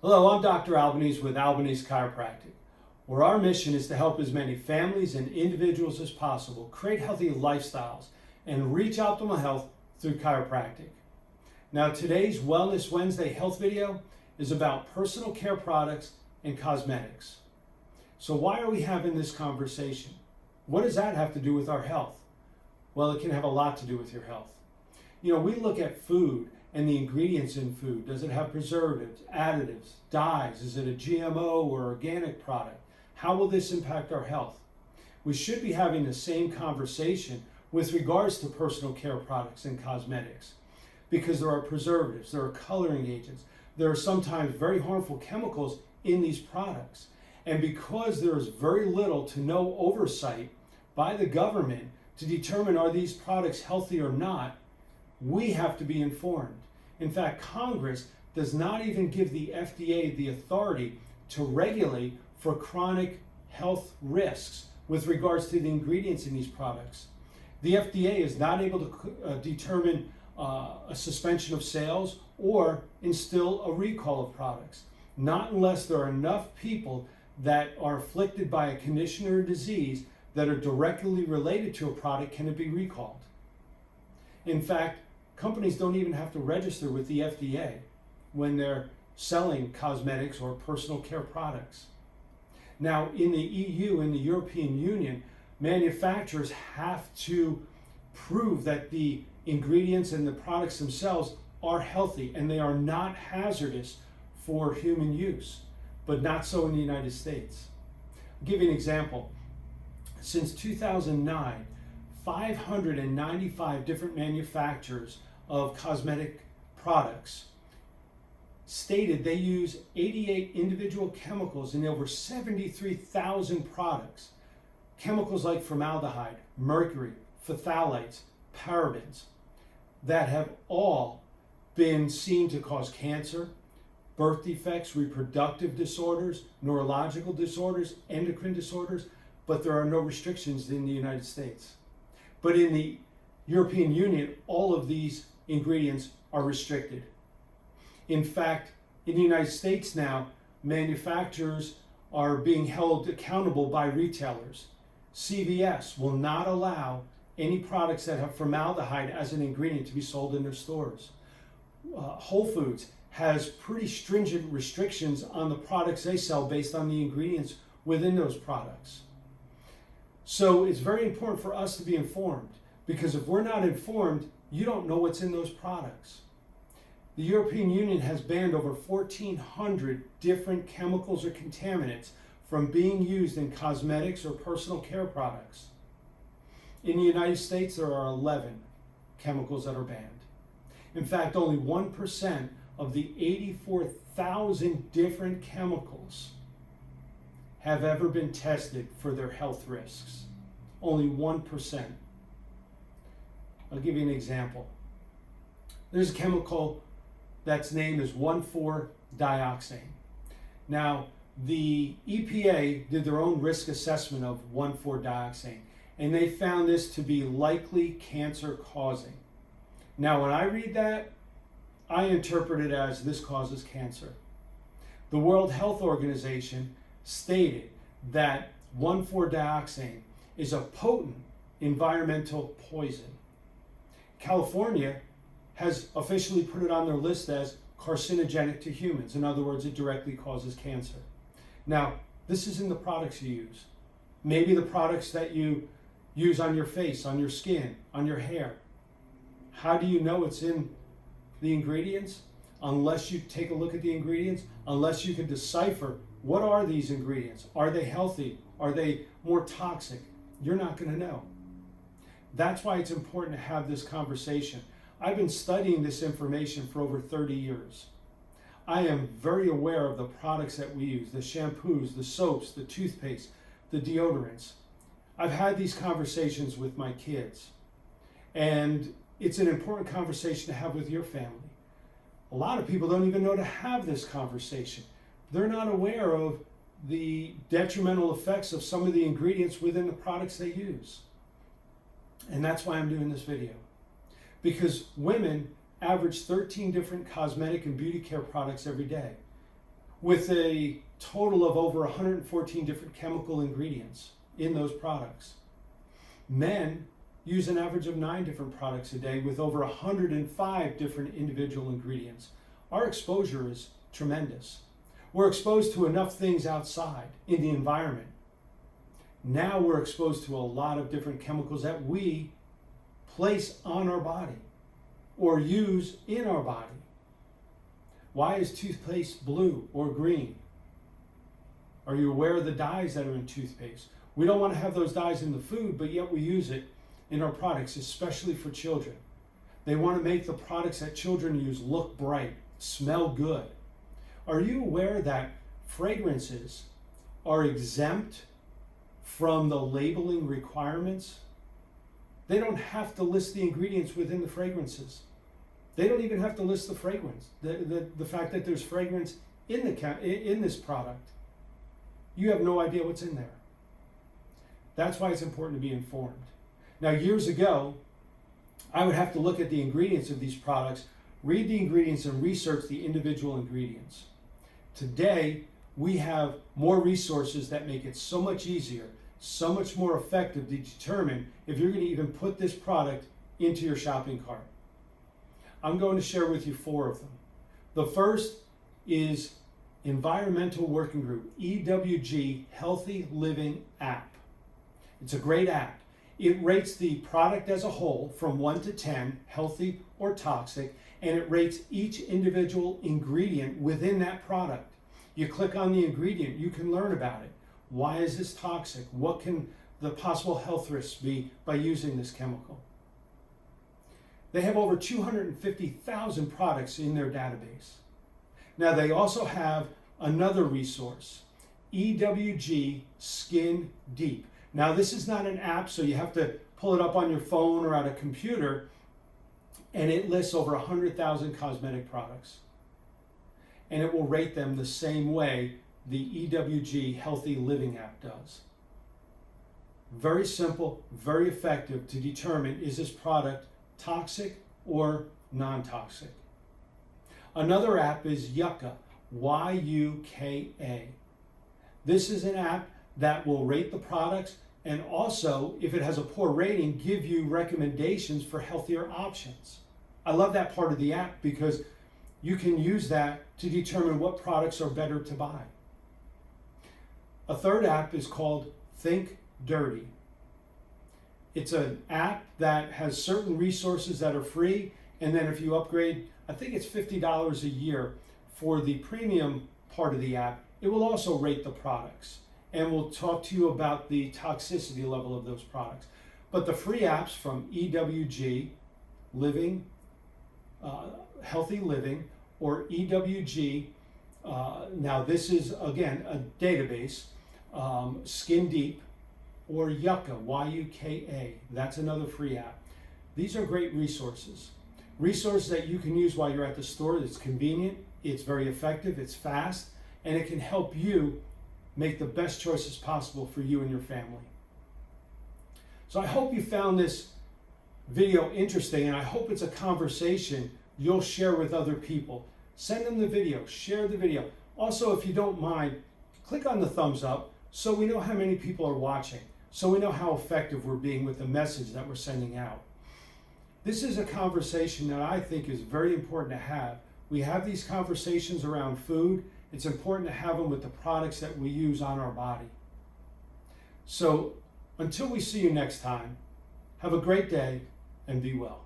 Hello, I'm Dr. Albanese with Albanese Chiropractic, where our mission is to help as many families and individuals as possible create healthy lifestyles and reach optimal health through chiropractic. Now, today's Wellness Wednesday health video is about personal care products and cosmetics. So why are we having this conversation? What does that have to do with our health? Well, it can have a lot to do with your health. You know, we look at food and the ingredients in food. Does it have preservatives, additives, dyes? Is it a GMO or organic product? How will this impact our health? We should be having the same conversation with regards to personal care products and cosmetics, because there are preservatives, there are coloring agents, there are sometimes very harmful chemicals in these products. And because there is very little to no oversight by the government to determine are these products healthy or not, we have to be informed. In fact, Congress does not even give the FDA the authority to regulate for chronic health risks with regards to the ingredients in these products. The FDA is not able to determine a suspension of sales or instill a recall of products, not unless there are enough people that are afflicted by a condition or a disease that are directly related to a product can it be recalled. In fact, companies don't even have to register with the FDA when they're selling cosmetics or personal care products. Now, in the EU, in the European Union, manufacturers have to prove that the ingredients and the products themselves are healthy and they are not hazardous for human use, but not so in the United States. I'll give you an example. Since 2009, 595 different manufacturers of cosmetic products stated they use 88 individual chemicals in over 73,000 products. Chemicals like formaldehyde, mercury, phthalates, parabens, that have all been seen to cause cancer, birth defects, reproductive disorders, neurological disorders, endocrine disorders, but there are no restrictions in the United States. But in the European Union, all of these ingredients are restricted. In fact, in the United States now, manufacturers are being held accountable by retailers. CVS will not allow any products that have formaldehyde as an ingredient to be sold in their stores. Whole Foods has pretty stringent restrictions on the products they sell based on the ingredients within those products. So it's very important for us to be informed, because if we're not informed, you don't know what's in those products. The European Union has banned over 1,400 different chemicals or contaminants from being used in cosmetics or personal care products. In the United States, there are 11 chemicals that are banned. In fact, only 1% of the 84,000 different chemicals have ever been tested for their health risks. Only 1%. I'll give you an example. There's a chemical that's named as 1,4-dioxane. Now, the EPA did their own risk assessment of 1,4-dioxane, and they found this to be likely cancer causing. Now, when I read that, I interpret it as this causes cancer. The World Health Organization stated that 1,4-dioxane is a potent environmental poison. California has officially put it on their list as carcinogenic to humans. In other words, it directly causes cancer. Now, this is in the products you use. Maybe the products that you use on your face, on your skin, on your hair. How do you know it's in the ingredients? Unless you take a look at the ingredients, unless you can decipher what are these ingredients? Are they healthy? Are they more toxic? You're not going to know. That's why it's important to have this conversation. I've been studying this information for over 30 years. I am very aware of the products that we use, the shampoos, the soaps, the toothpaste, the deodorants. I've had these conversations with my kids, and it's an important conversation to have with your family. A lot of people don't even know to have this conversation. They're not aware of the detrimental effects of some of the ingredients within the products they use. And that's why I'm doing this video. Because women average 13 different cosmetic and beauty care products every day. with a total of over 114 different chemical ingredients in those products. Men use an average of 9 different products a day with over 105 different individual ingredients. Our exposure is tremendous. We're exposed to enough things outside in the environment. Now we're exposed to a lot of different chemicals that we place on our body or use in our body. Why is toothpaste blue or green? Are you aware of the dyes that are in toothpaste? We don't want to have those dyes in the food, but yet we use it in our products, especially for children. They want to make the products that children use look bright, smell good. Are you aware that fragrances are exempt from the labeling requirements? They don't have to list the ingredients within the fragrances. They don't even have to list the fragrance, the fact that there's fragrance in this product. You have no idea what's in there. That's why it's important to be informed. Now, years ago, I would have to look at the ingredients of these products, read the ingredients, and research the individual ingredients. Today, we have more resources that make it so much easier, so much more effective to determine if you're going to even put this product into your shopping cart. I'm going to share with you 4 of them. The first is Environmental Working Group, EWG Healthy Living app. It's a great app. It rates the product as a whole from 1 to 10, healthy or toxic, and it rates each individual ingredient within that product. You click on the ingredient, you can learn about it. Why is this toxic? What can the possible health risks be by using this chemical? They have over 250,000 products in their database. Now they also have another resource, EWG Skin Deep. Now this is not an app, so you have to pull it up on your phone or on a computer, and it lists over 100,000 cosmetic products. And it will rate them the same way the EWG Healthy Living app does. Very simple, very effective to determine, is this product toxic or non-toxic? Another app is Yucca, Y-U-K-A. This is an app that will rate the products and also, if it has a poor rating, give you recommendations for healthier options. I love that part of the app because you can use that to determine what products are better to buy. A third app is called Think Dirty. It's an app that has certain resources that are free, and then if you upgrade, I think it's $50 a year for the premium part of the app, it will also rate the products and will talk to you about the toxicity level of those products. But the free apps from EWG Living, Healthy Living, or EWG, now this is again a database, Skin Deep, or Yucca, Y-U-K-A. That's another free app. These are great resources. Resources that you can use while you're at the store. It's convenient, it's very effective, it's fast, and it can help you make the best choices possible for you and your family. So I hope you found this video interesting, and I hope it's a conversation you'll share with other people. Send them the video, share the video. Also, if you don't mind, click on the thumbs up so we know how many people are watching, so we know how effective we're being with the message that we're sending out. This is a conversation that I think is very important to have. We have these conversations around food. It's important to have them with the products that we use on our body. So until we see you next time, have a great day and be well.